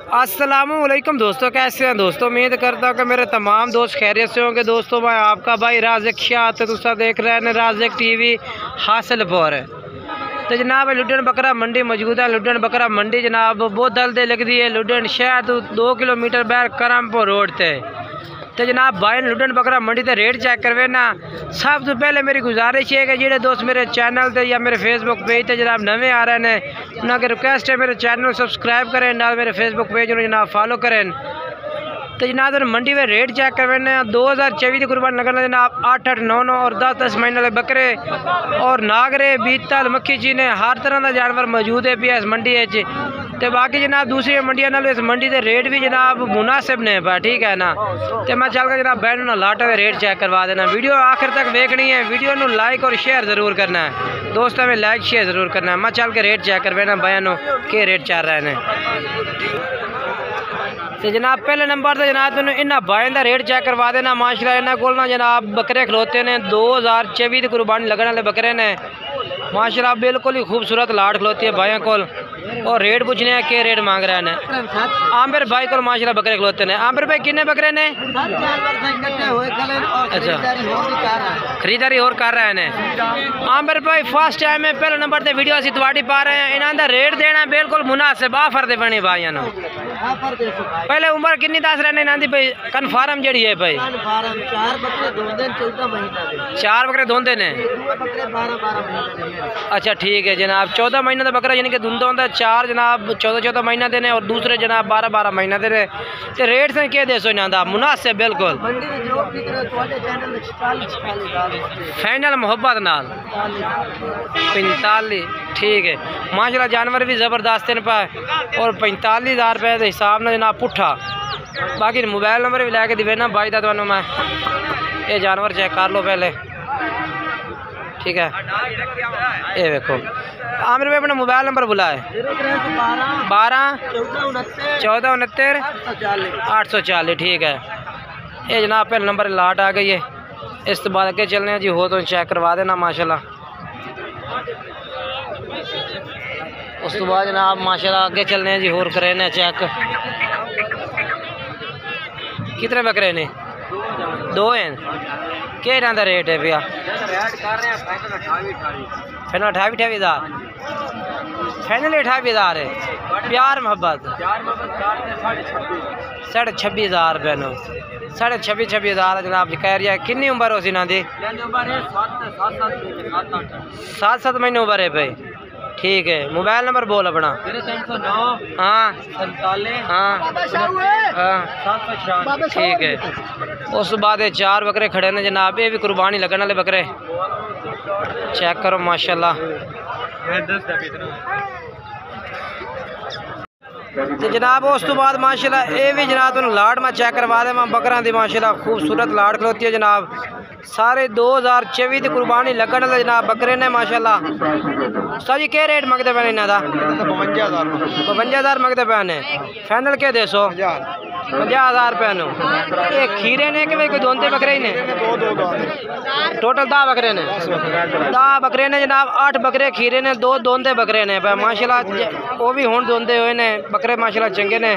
अस्सलामुअलैकुम दोस्तों, कैसे हैं दोस्तों। उम्मीद करता हूँ कि मेरे तमाम दोस्त खैरियत से होंगे। दोस्तों मैं आपका भाई राज़िक शाह तो तुसा देख रहे हैं राज़िक टीवी हासिलपुर। तो जनाब लुडन बकरा मंडी मौजूद है। लुडन बकरा मंडी जनाब बहुत दलदे लगती है। लुडन शहर तो 2 किलोमीटर बैर करमपुर रोड से। तो जनाब भाई लुडन बकरा मंडी से रेट चेक करवे ना। सब तो पहले मेरी गुजारिश है कि जेडे दोस्त मेरे चैनल से या मेरे फेसबुक पेज से जनाब नवे आ रहे हैं उन्हें रिक्वेस्ट है मेरे चैनल सब्सक्राइब करें, ना मेरे फेसबुक पेज जनाब फॉलो करें। तो जनाब मंडी में रेट चेक करवाने 2024 की कुर्बान लगना जनाब 8-8, 9-9 और 10-10 महीने वाले बकरे और नागरे बीतल मक्खी चीने हर तरह का जानवर मौजूद है पी इस मंडी है। तो बाकी जनाब दूसरी मंडियों नाल इस मंडी के रेट भी जनाब मुनासिब ने पा, ठीक है ना। तो मैं चल कर जनाब बैन लाटा के रेट चेक करवा देना। वीडियो आखिर तक देखनी है, वीडियो को लाइक और शेयर ज़रूर करना है दोस्तों, में लाइक शेयर ज़रूर करना है। मैं चल के रेट चेक करवाना बयानों के रेट चल रहे हैं। तो जनाब पहले नंबर तो जनाब तुम इन्होंने बाएं का रेट चेक करवा देना। माशाल्लाह इन्होंने को जनाब बकरे खलोते ने 2024 की कुर्बानी लगने वाले बकरे ने माशाल्लाह बिल्कुल ही खूबसूरत लाट खलोती है भाइयों को। और रेट पूछने हैं के रेट मांग रहे हैं। आमिर भाई को माशाल्लाह बकरे खलोते ने। आमिर भाई कितने बकरे ने? अच्छा खरीदारी और कर रहे हैं आमिर भाई। फर्स्ट टाइम में पहले नंबर से वीडियो असी तुहाडी पा रहे हैं। इन्होंने रेट देना बिल्कुल मुनासिब ऑफर दे बने भाइयों ने। पहले उम्र कितनी दस रहे इन्होंने भाई कन्फर्म जी है भाई? 4 बकरे धोंदे ने। अच्छा ठीक है जनाब 14 महीने का बकरा यानी कि धुंदा होता है। 4 जनाब 14-14 महीना देने और दूसरे जनाब 12-12 महीना देने। तो रेट से क्या दे सो इन्हों मुनासिब बिल्कुल फाइनल मोहब्बत नाल 45 ठीक है माशाल्लाह। जानवर भी ज़बरदस्त ने पाए और 45,000 रुपये के हिसाब से जनाब पुट्ठा। बाकी मोबाइल नंबर भी लैके देना भाई का तो मैं ये जानवर चेक कर लो पहले, ठीक है। ये देखो आमिर भाई अपना मोबाइल नंबर बुलाए 12 14 69 840, ठीक है। ये जनाब पहले नंबर लाट आ गई है। इस तो बाद अगे चलने जी हो तो चेक करवा देना माशाल्लाह। उस तो बाद जनाब माशाल्लाह अगे चलने जी होर करें चेक। कितने बकरे ने? 2 हैं। क्या इन्हों का रेट है भैया? फिर 28,000 फाइनल 28,000 है। प्यार मोहब्बत 26,500 रुपये नो 26,000 जनाब कह रही है। कितनी उम्र हो सी इन्हों की? 7-7 महीने उम्र है भाई, ठीक है। मोबाइल नंबर बोल अपना। हाँ हाँ ठीक है। उस बाद 4 बकरे खड़े ने जनाब, ये भी कुर्बानी लगने वाले बकरे। चेक करो माशाल्लाह। तो जनाब उस तो बाद माशाल्लाह ये भी जनाब तुम लाट मैं चेक करवा दे। मैं बकरा दी माशाल्लाह खूबसूरत लाट खलोती है जनाब। सारे 2024 की कुर्बानी लगने वाले जनाब बकरे ने माशाल्लाह। सर जी क्या रेट मंगते पे इन्हों का? 52,000 मंगते पे ने। फाइनल क्या दे सो? 50,000 रुपये नो। ये खीरे ने कि कोई दोंदे बकरे ही ने? टोटल 10 बकरे ने। 10 बकरे ने जनाब। 8 बकरे खीरे ने, 2 दोंदे बकरे ने माशाल्लाह। वो भी हुण दोंदे हुए ने बकरे माशाल्लाह चंगे ने।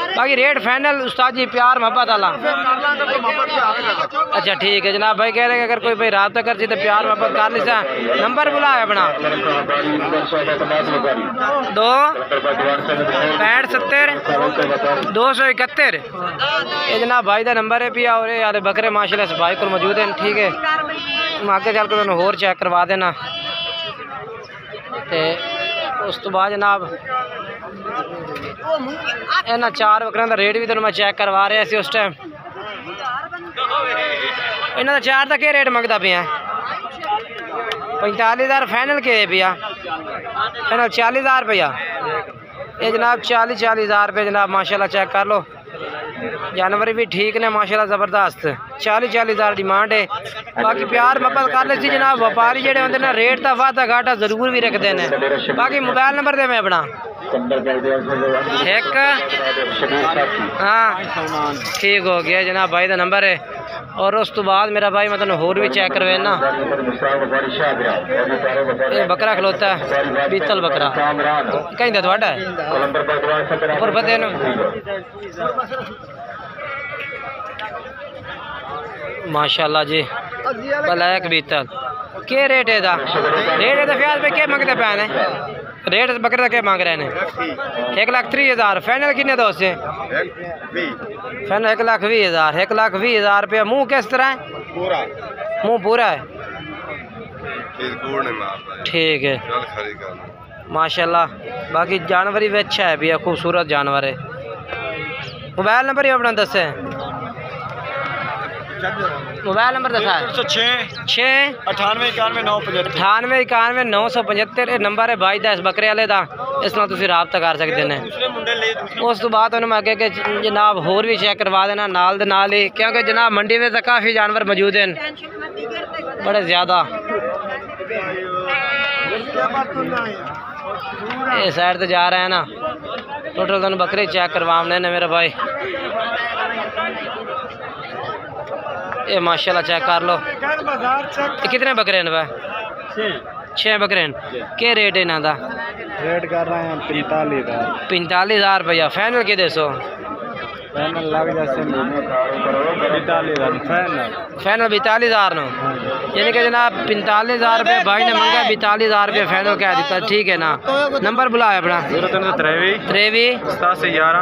बाकी रेट फाइनल उस्ताद जी प्यार मोहब्बत वाला। अच्छा ठीक है जनाब भाई कह रहे हैं अगर कोई भाई रब्ता कर तो प्यार मोहब्बत कर ली सा। नंबर बुला है अपना 2 65 70 271। ये जनाब भाई का नंबर है पिया। और यार बकरे माशाल्लाह इस भाई को मौजूद हैं, ठीक है। मैं आगे चल कर होर चेक करवा देना। तो उस तो बाद जनाब इन्होंने 4 बकरों का रेट भी तेन मैं चेक करवा रहा सी उस टाइम। इन्हों का 4 का क्या रेट मंगता पिया? 45,000 फाइनल के पिया? फाइनल 40,000 रुपया। ये जनाब 40,000 रुपये जनाब माशाल्लाह चेक कर लो। जानवर भी ठीक ने माशाल्लाह ज़बरदस्त। 40,000 डिमांड है। बाकी प्यार मोहब्बत कर ली जनाब। व्यापारी जोड़े होंगे ना रेट तो वाधा घाटा जरूर भी रखते हैं। बाकी मोबाइल नंबर दे मैं अपना एक हाँ ठीक हो गया जनाब भाई का नंबर है। और उस तो बाद मेरा भाई मतलब होर भी चेक करवे ना, ये बकरा खलोता है बीतल बकरा कहीं दा थोड़ा है ऊपर पते न माशाल्लाह जी ब्लैक बीतल के रेट है दा? रेट है फ्याज पे क्या मंगते पे ने? रेट बकरे का क्या मांग रहे हैं? 1,30,000 फाइनल कितने दोस्त है? फाइनल 1,20,000 1,20,000 रुपया। मुँह किस तरह है? मुँह पूरा है ठीक है माशाल्लाह। बाकी जानवर भी अच्छा है भैया, खूबसूरत जानवर है। मोबाइल नंबर ही अपना दस है, मोबाइल नंबर दसा है 6 98 91 975 नंबर है भाई दा इस बकरे वाले दा, इस नाल तुसीं राबता कर सकते हैं। उस तो बाद उन्होंने अगे के जनाब होर भी चेक करवा देना नाल दे नाल ही, क्योंकि जनाब मंडी में तो काफ़ी जानवर मौजूद हैं बड़े ज़्यादा। ये साइड तो जा रहे हैं ना, टोटल तुम बकरे चेक करवाने ने मेरा भाई। ये माशाल्लाह चेक कर लो। कितने बकरे हैं भाई? 6 बकरे हैं। क्या रेट है इन्हों का? रेट कर रहे हैं 45,000 रुपया। फाइनल के दसो? फाइनल लग जाते 42,000 नो, यानी कि जनाब 45,000 रुपये भाई ने मंगा, 42,000 रुपये फाइनल कह दिता ठीक है ना। नंबर बुलाया अपना 03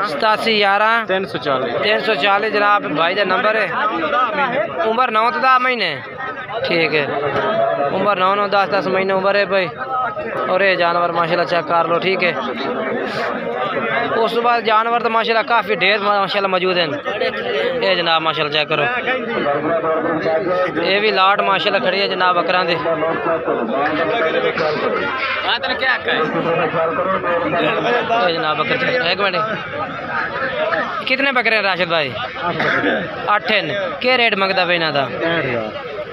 87 11 340 जनाब भाई का नंबर है। उम्र 9 तो 10 महीने ठीक है, उम्र 9 10 महीने उम्र है भाई। और ये जानवर माशाल्लाह चेक कर लो ठीक है। उस बाद जानवर तो माशाल्लाह काफ़ी ढेर माशाल्लाह मौजूद हैं। ये जनाब माशाल्लाह चेक करो, ये भी लाट माशाल्लाह खड़ी है जनाब बकरा दे। जनाब बकर एक मिनट, कितने बकरे हैं राशिद भाई? 8 हैं। क्या रेट मंगता पे इन्हों का?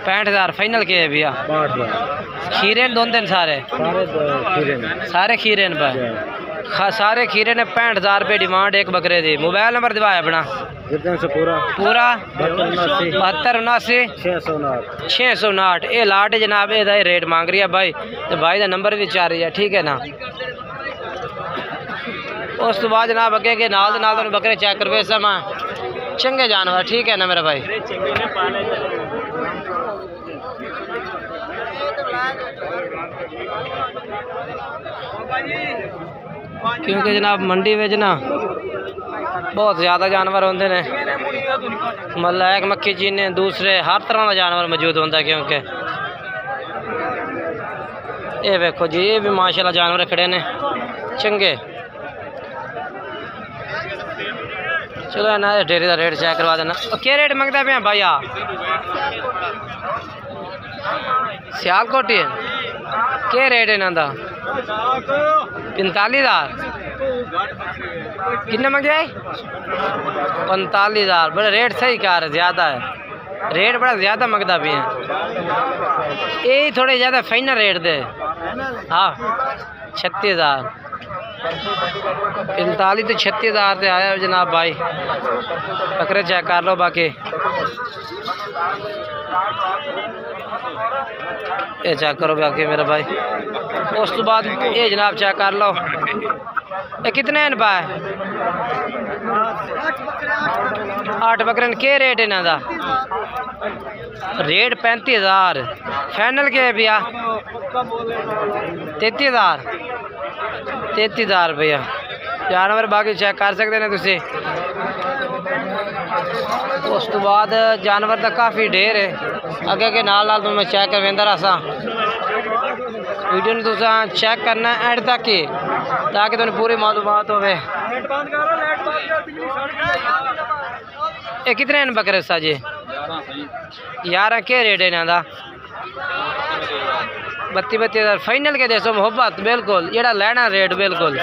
65,000 फाइनल के है भैया। खीरे दो दिन सारे खीरे भाई, सारे खीरे ने 65,000 रुपये डिमांड एक बकरे दी। मोबाइल नंबर दिवाया अपना पूरा 72 79 659। ये लाट जनाब ये रेट मांग रही है भाई, तो भाई का नंबर भी चाह रही है ठीक है ना। उस तो बाद जनाब अगे के नाल बकरे चेक करवे समा चंगे जानवर ठीक है ना मेरा भाई। क्योंकि जनाब मंडी में ना बहुत ज़्यादा जानवर होंगे ने, मतलब एक मक्खी चीने दूसरे हर तरह का जानवर मौजूद होता है। क्योंकि ये देखो जी ये भी माशाल्लाह जानवर खड़े ने चंगे। चलो ना डेयरी का रेट चेक करवा देना। क्या रेट मंगता पे भाई? आ सियालकोट है। क्या रेट है इन्हों का? 45,000। कितने मंगे? 45,000। बड़ा रेट सही कर ज़्यादा है, रेट बड़ा ज़्यादा मंगता भी है। ये थोड़े ज़्यादा फाइनल रेट दे हाँ 36,000 45 तो 36,000 से आया जनाब भाई। बकरे चेक कर लो बाकी ये चेक करो बाकी मेरा भाई। उस तो बाद ये जनाब चेक कर लो ये कितने हैं भाई? 8 बकरे। के रेट है इन्हों का? रेट 35,000 फाइनल के है भैया? 33,000 रुपया। जानवर बाकी चेक कर सकते हैं तुसी। उस तो बाद जानवर तो काफ़ी ढेर है अगे के नाल तो मैं चेक करवेंदा रहा। वीडियो तुम चेक करना एंड तक ही ताकि तुम्हें पूरी मालूमात हो। ये कितने हैं बकरे सा जी? 11। क्या रेट है इन्हों का? 32,000 फाइनल के दसो मोहब्बत बिल्कुल जेड़ा लेना रेट बिल्कुल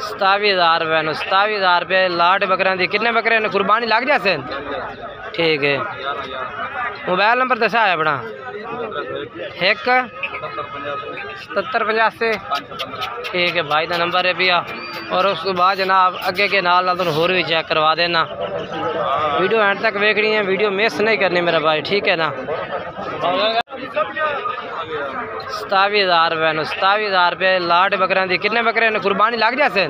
27,000 रुपये। 27,000 रुपये लाट बकरियां दी। कितने बकरे ने कुर्बानी लग जाते? ठीक है मोबाइल नंबर दसा है अपना 1 7785। ठीक है भाई का नंबर है भैया। और उस बाद जनाब अगे के नाल होर भी चेक करवा देना। वीडियो एंड तक देखनी है, वीडियो मिस नहीं करनी मेरा भाई, ठीक है ना। 27,000 रुपये 27,000 रुपये लाट बकरियां दी। कितने बकरे ने कुर्बानी लग जाते?